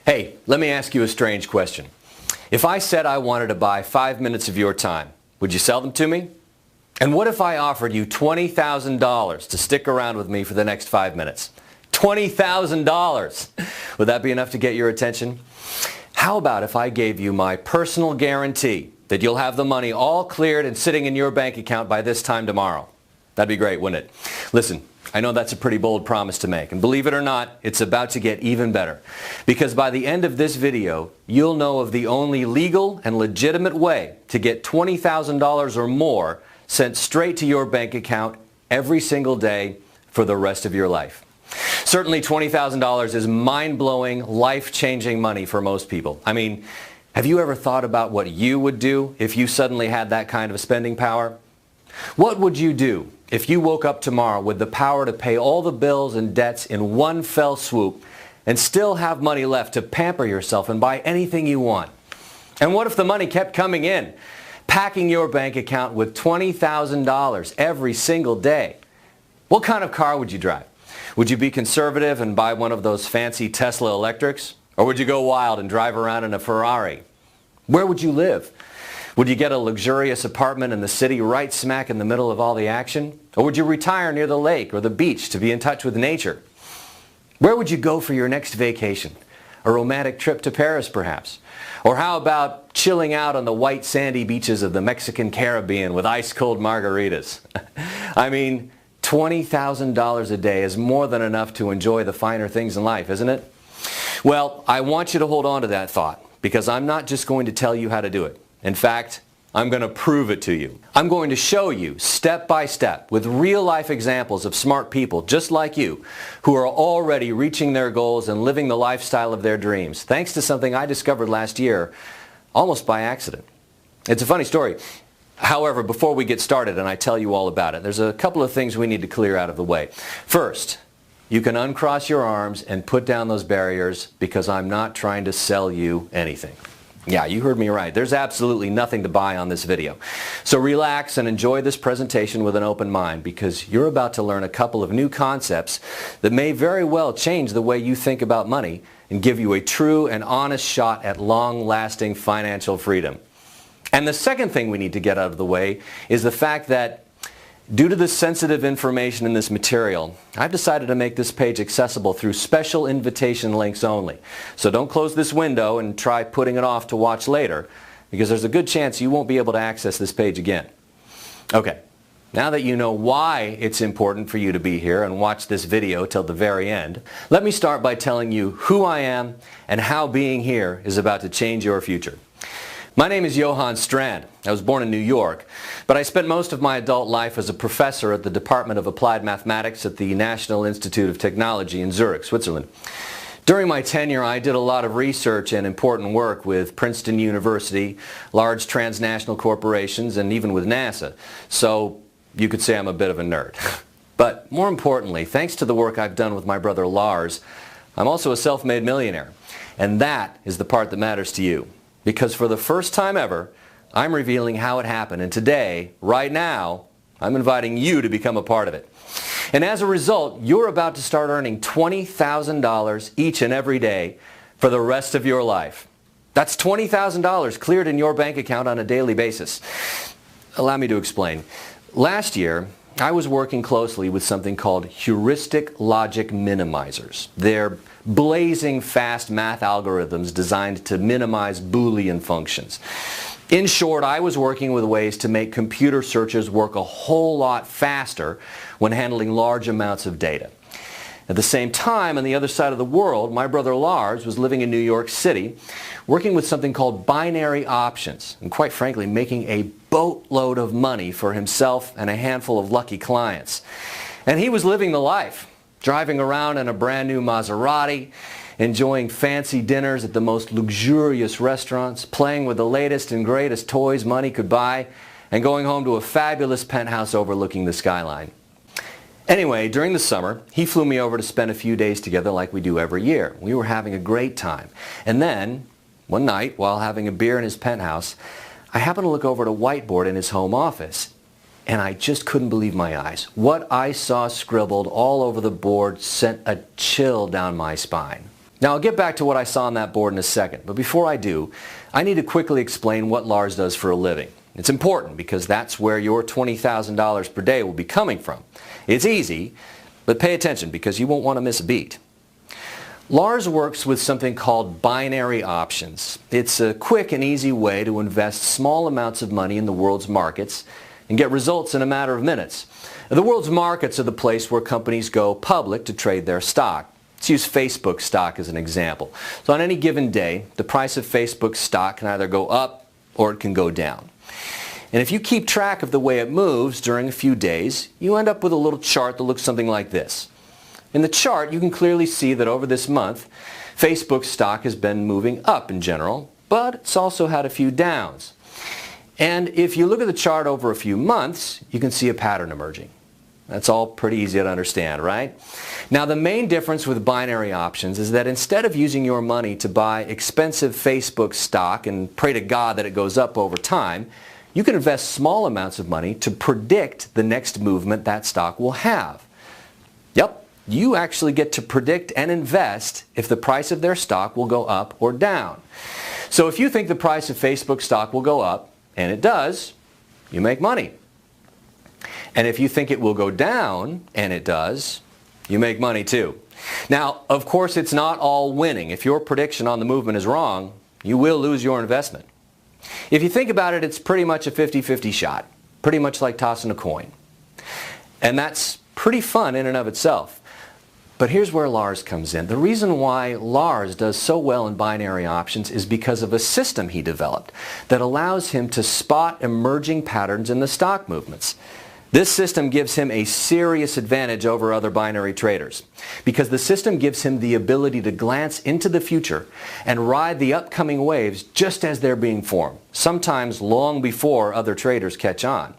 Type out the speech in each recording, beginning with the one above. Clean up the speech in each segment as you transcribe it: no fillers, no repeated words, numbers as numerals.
Hey, let me ask you a strange question. If I said I wanted to buy 5 minutes of your time, would you sell them to me? And what if I offered you $20,000 to stick around with me for the next 5 minutes? $20,000! Would that be enough to get your attention? How about if I gave you my personal guarantee that you'll have the money all cleared and sitting in your bank account by this time tomorrow? That'd be great, wouldn't it? Listen, I know that's a pretty bold promise to make, and believe it or not, it's about to get even better. Because by the end of this video, you'll know of the only legal and legitimate way to get $20,000 or more sent straight to your bank account every single day for the rest of your life. Certainly $20,000 is mind-blowing, life-changing money for most people. I mean, have you ever thought about what you would do if you suddenly had that kind of spending power? What would you do if you woke up tomorrow with the power to pay all the bills and debts in one fell swoop and still have money left to pamper yourself and buy anything you want? And what if the money kept coming in, packing your bank account with $20,000 every single day? What kind of car would you drive? Would you be conservative and buy one of those fancy Tesla electrics? Or would you go wild and drive around in a Ferrari? Where would you live? Would you get a luxurious apartment in the city right smack in the middle of all the action? Or would you retire near the lake or the beach to be in touch with nature? Where would you go for your next vacation? A romantic trip to Paris, perhaps? Or how about chilling out on the white sandy beaches of the Mexican Caribbean with ice-cold margaritas? I mean, $20,000 a day is more than enough to enjoy the finer things in life, isn't it? Well, I want you to hold on to that thought, because I'm not just going to tell you how to do it. In fact, I'm going to prove it to you. I'm going to show you step by step with real-life examples of smart people just like you who are already reaching their goals and living the lifestyle of their dreams, thanks to something I discovered last year almost by accident. It's a funny story. However, before we get started and I tell you all about it, there's a couple of things we need to clear out of the way. First, you can uncross your arms and put down those barriers, because I'm not trying to sell you anything. Yeah, you heard me right. There's absolutely nothing to buy on this video. So relax and enjoy this presentation with an open mind, because you're about to learn a couple of new concepts that may very well change the way you think about money and give you a true and honest shot at long-lasting financial freedom. And the second thing we need to get out of the way is the fact that due to the sensitive information in this material, I've decided to make this page accessible through special invitation links only. So don't close this window and try putting it off to watch later, because there's a good chance you won't be able to access this page again. Okay, now that you know why it's important for you to be here and watch this video till the very end, let me start by telling you who I am and how being here is about to change your future. My name is Johann Strand. I was born in New York, but I spent most of my adult life as a professor at the Department of Applied Mathematics at the National Institute of Technology in Zurich, Switzerland. During my tenure, I did a lot of research and important work with Princeton University, large transnational corporations, and even with NASA. So you could say I'm a bit of a nerd. But more importantly, thanks to the work I've done with my brother Lars, I'm also a self-made millionaire. And that is the part that matters to you. Because for the first time ever, I'm revealing how it happened. And today, right now, I'm inviting you to become a part of it. And as a result, you're about to start earning $20,000 each and every day for the rest of your life. That's $20,000 cleared in your bank account on a daily basis. Allow me to explain. Last year, I was working closely with something called heuristic logic minimizers. They're blazing fast math algorithms designed to minimize Boolean functions. In short, I was working with ways to make computer searches work a whole lot faster when handling large amounts of data. At the same time, on the other side of the world, my brother Lars was living in New York City, working with something called binary options, and quite frankly, making a boatload of money for himself and a handful of lucky clients. And he was living the life, driving around in a brand new Maserati, enjoying fancy dinners at the most luxurious restaurants, playing with the latest and greatest toys money could buy, and going home to a fabulous penthouse overlooking the skyline. Anyway, during the summer, he flew me over to spend a few days together like we do every year. We were having a great time. And then, one night, while having a beer in his penthouse, I happened to look over at a whiteboard in his home office. And I just couldn't believe my eyes. What I saw scribbled all over the board sent a chill down my spine. Now I'll get back to what I saw on that board in a second, but before I do, I need to quickly explain what Lars does for a living. It's important because that's where your $20,000 per day will be coming from. It's easy, but pay attention because you won't want to miss a beat. Lars works with something called binary options. It's a quick and easy way to invest small amounts of money in the world's markets and get results in a matter of minutes. The world's markets are the place where companies go public to trade their stock. Let's use Facebook stock as an example. So on any given day, the price of Facebook stock can either go up or it can go down. And if you keep track of the way it moves during a few days, you end up with a little chart that looks something like this. In the chart, you can clearly see that over this month, Facebook stock has been moving up in general, but it's also had a few downs. And if you look at the chart over a few months, you can see a pattern emerging. That's all pretty easy to understand, right? Now, the main difference with binary options is that instead of using your money to buy expensive Facebook stock and pray to God that it goes up over time, you can invest small amounts of money to predict the next movement that stock will have. Yep. You actually get to predict and invest if the price of their stock will go up or down. So if you think the price of Facebook stock will go up, and it does, you make money. And if you think it will go down, and it does, you make money too. Now, of course, it's not all winning. If your prediction on the movement is wrong, you will lose your investment. If you think about it, it's pretty much a 50-50 shot, pretty much like tossing a coin. And that's pretty fun in and of itself. But here's where Lars comes in. The reason why Lars does so well in binary options is because of a system he developed that allows him to spot emerging patterns in the stock movements. This system gives him a serious advantage over other binary traders because the system gives him the ability to glance into the future and ride the upcoming waves just as they're being formed, sometimes long before other traders catch on.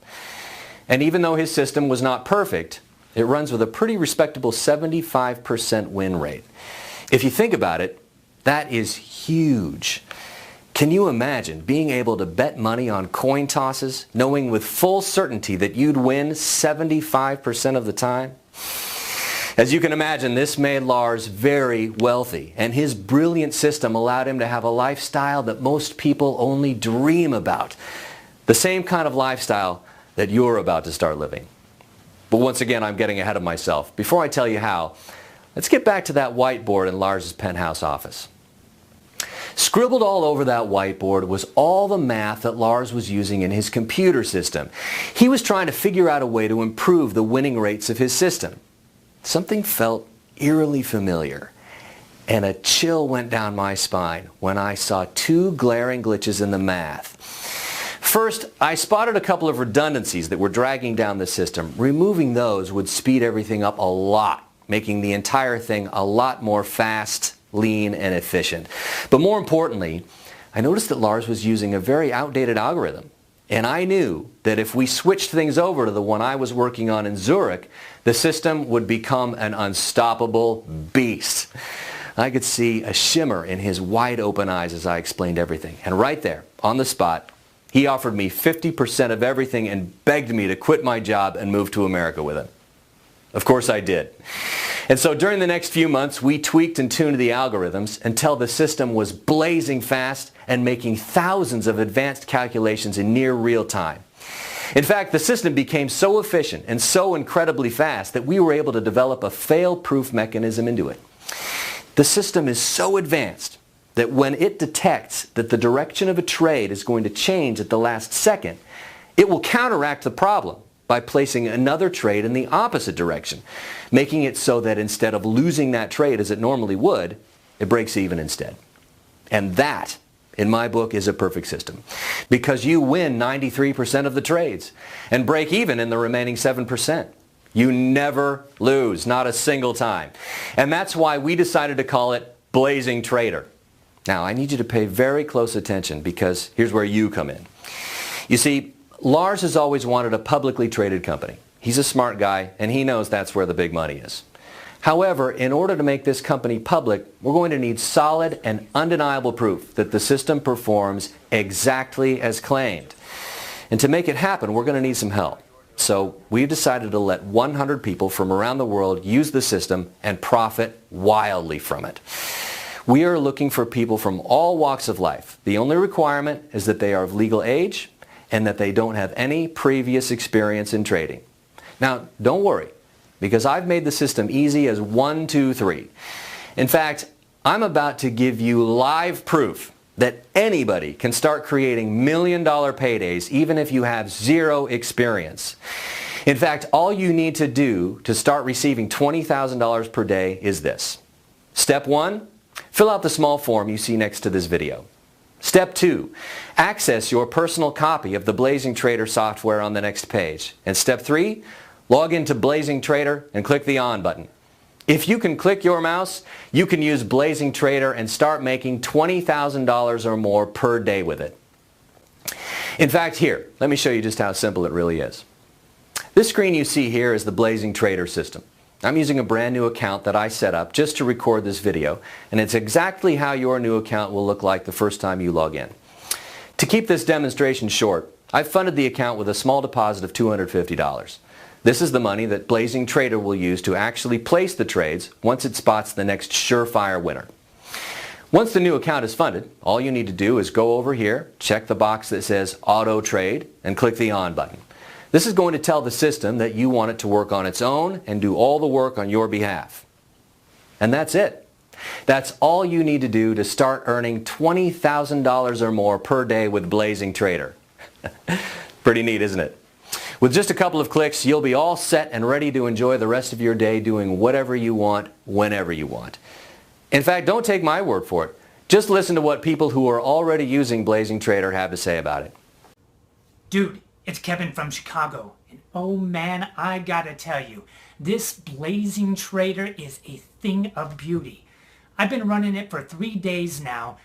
And even though his system was not perfect, it runs with a pretty respectable 75% win rate. If you think about it, that is huge. Can you imagine being able to bet money on coin tosses, knowing with full certainty that you'd win 75% of the time? As you can imagine, this made Lars very wealthy, and his brilliant system allowed him to have a lifestyle that most people only dream about. The same kind of lifestyle that you're about to start living. But once again, I'm getting ahead of myself. Before I tell you how, let's get back to that whiteboard in Lars's penthouse office. Scribbled all over that whiteboard was all the math that Lars was using in his computer system. He was trying to figure out a way to improve the winning rates of his system. Something felt eerily familiar, and a chill went down my spine when I saw two glaring glitches in the math. First, I spotted a couple of redundancies that were dragging down the system. Removing those would speed everything up a lot, making the entire thing a lot more fast, lean, and efficient. But more importantly, I noticed that Lars was using a very outdated algorithm. And I knew that if we switched things over to the one I was working on in Zurich, the system would become an unstoppable beast. I could see a shimmer in his wide open eyes as I explained everything. And right there, on the spot, he offered me 50% of everything and begged me to quit my job and move to America with him. Of course I did. And so during the next few months, we tweaked and tuned the algorithms until the system was blazing fast and making thousands of advanced calculations in near real time. In fact, the system became so efficient and so incredibly fast that we were able to develop a fail-proof mechanism into it. The system is so advanced that when it detects that the direction of a trade is going to change at the last second, it will counteract the problem by placing another trade in the opposite direction, making it so that instead of losing that trade as it normally would, it breaks even instead. And that, in my book, is a perfect system, because you win 93% of the trades and break even in the remaining 7%. You never lose, not a single time. And that's why we decided to call it Blazing Trader. Now, I need you to pay very close attention because here's where you come in. You see, Lars has always wanted a publicly traded company. He's a smart guy, and he knows that's where the big money is. However, in order to make this company public, we're going to need solid and undeniable proof that the system performs exactly as claimed. And to make it happen, we're going to need some help. So we've decided to let 100 people from around the world use the system and profit wildly from it. We are looking for people from all walks of life. The only requirement is that they are of legal age and that they don't have any previous experience in trading. Now, don't worry, because I've made the system easy as 1, 2, 3. In fact, I'm about to give you live proof that anybody can start creating million-dollar paydays even if you have zero experience. In fact, all you need to do to start receiving $20,000 per day is this. Step 1, fill out the small form you see next to this video. Step 2, access your personal copy of the Blazing Trader software on the next page. And step 3, log into Blazing Trader and click the On button. If you can click your mouse, you can use Blazing Trader and start making $20,000 or more per day with it. In fact, here, let me show you just how simple it really is. This screen you see here is the Blazing Trader system. I'm using a brand new account that I set up just to record this video, and it's exactly how your new account will look like the first time you log in. To keep this demonstration short, I've funded the account with a small deposit of $250. This is the money that Blazing Trader will use to actually place the trades once it spots the next surefire winner. Once the new account is funded, all you need to do is go over here, check the box that says Auto Trade, and click the On button. This is going to tell the system that you want it to work on its own and do all the work on your behalf. And that's it. That's all you need to do to start earning $20,000 or more per day with Blazing Trader. Pretty neat, isn't it? With just a couple of clicks, you'll be all set and ready to enjoy the rest of your day doing whatever you want, whenever you want. In fact, don't take my word for it. Just listen to what people who are already using Blazing Trader have to say about it. Dude, it's Kevin from Chicago. And oh man, I gotta tell you, this Blazing Trader is a thing of beauty. I've been running it for 3 days now.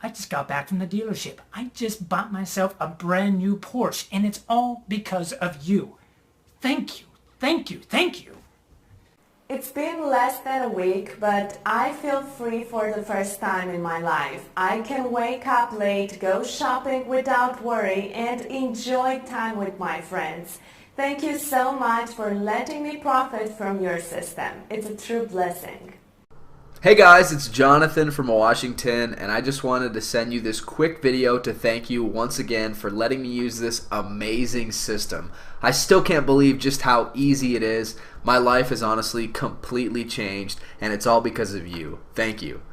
I just got back from the dealership. I just bought myself a brand new Porsche, and it's all because of you. Thank you, thank you, thank you. It's been less than a week, but I feel free for the first time in my life. I can wake up late, go shopping without worry, and enjoy time with my friends. Thank you so much for letting me profit from your system. It's a true blessing. Hey guys, it's Jonathan from Washington, and I just wanted to send you this quick video to thank you once again for letting me use this amazing system. I still can't believe just how easy it is. My life has honestly completely changed, and it's all because of you. Thank you.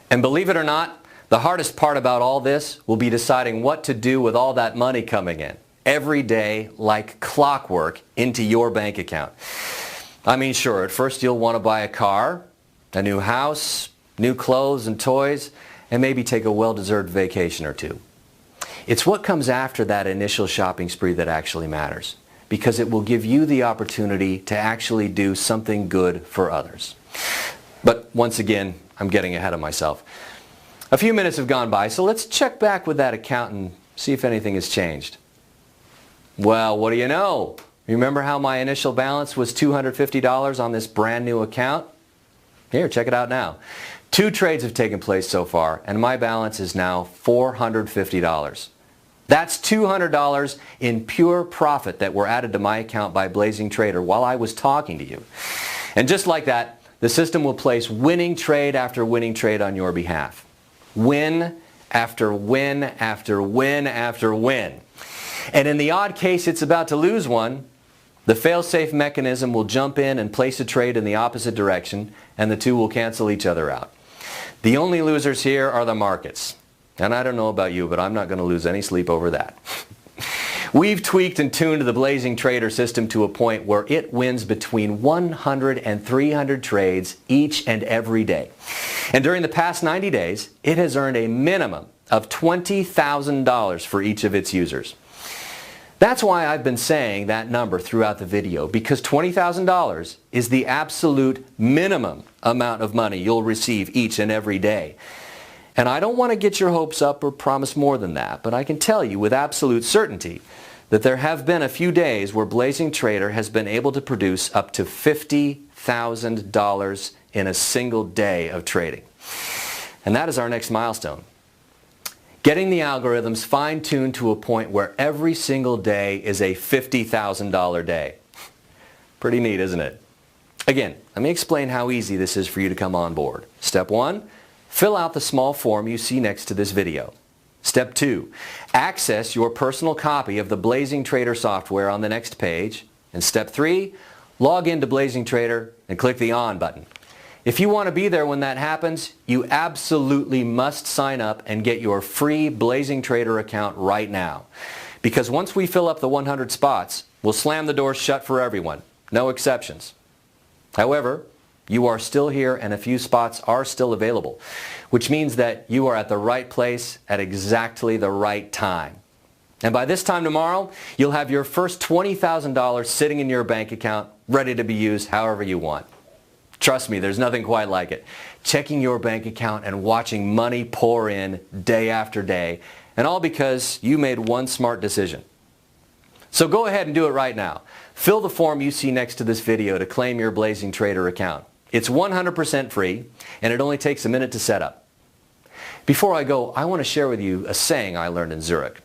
And believe it or not, the hardest part about all this will be deciding what to do with all that money coming in every day like clockwork into your bank account. I mean, sure, at first you'll want to buy a car, a new house, new clothes and toys, and maybe take a well-deserved vacation or two. It's what comes after that initial shopping spree that actually matters, because it will give you the opportunity to actually do something good for others. But once again, I'm getting ahead of myself. A few minutes have gone by, so let's check back with that account and see if anything has changed. Well, what do you know? Remember how my initial balance was $250 on this brand new account? Here, check it out now. 2 trades have taken place so far, and my balance is now $450. That's $200 in pure profit that were added to my account by Blazing Trader while I was talking to you. And just like that, the system will place winning trade after winning trade on your behalf. Win after win after win after win. And in the odd case it's about to lose one, the fail-safe mechanism will jump in and place a trade in the opposite direction, and the two will cancel each other out. The only losers here are the markets. And I don't know about you, but I'm not going to lose any sleep over that. We've tweaked and tuned the Blazing Trader system to a point where it wins between 100 and 300 trades each and every day. And during the past 90 days, it has earned a minimum of $20,000 for each of its users. That's why I've been saying that number throughout the video, because $20,000 is the absolute minimum amount of money you'll receive each and every day. And I don't want to get your hopes up or promise more than that, but I can tell you with absolute certainty that there have been a few days where Blazing Trader has been able to produce up to $50,000 in a single day of trading. And that is our next milestone. Getting the algorithms fine-tuned to a point where every single day is a $50,000 day. Pretty neat, isn't it? Again, let me explain how easy this is for you to come on board. Step 1, Fill out the small form you see next to this video. Step 2. Access your personal copy of the Blazing Trader software on the next page. And Step 3. Log into Blazing Trader and click the On button. If you want to be there when that happens, you absolutely must sign up and get your free Blazing Trader account right now. Because once we fill up the 100 spots, we'll slam the doors shut for everyone. No exceptions. However, you are still here and a few spots are still available, which means that you are at the right place at exactly the right time. And by this time tomorrow, you'll have your first $20,000 sitting in your bank account, ready to be used however you want. Trust me, there's nothing quite like it. Checking your bank account and watching money pour in day after day, and all because you made one smart decision. So go ahead and do it right now. Fill the form you see next to this video to claim your Blazing Trader account. It's 100% free, and it only takes a minute to set up. Before I go, I want to share with you a saying I learned in Zurich.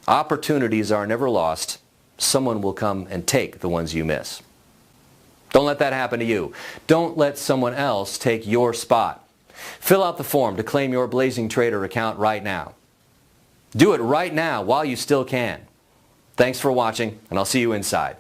Opportunities are never lost. Someone will come and take the ones you miss. Don't let that happen to you. Don't let someone else take your spot. Fill out the form to claim your Blazing Trader account right now. Do it right now while you still can. Thanks for watching, and I'll see you inside.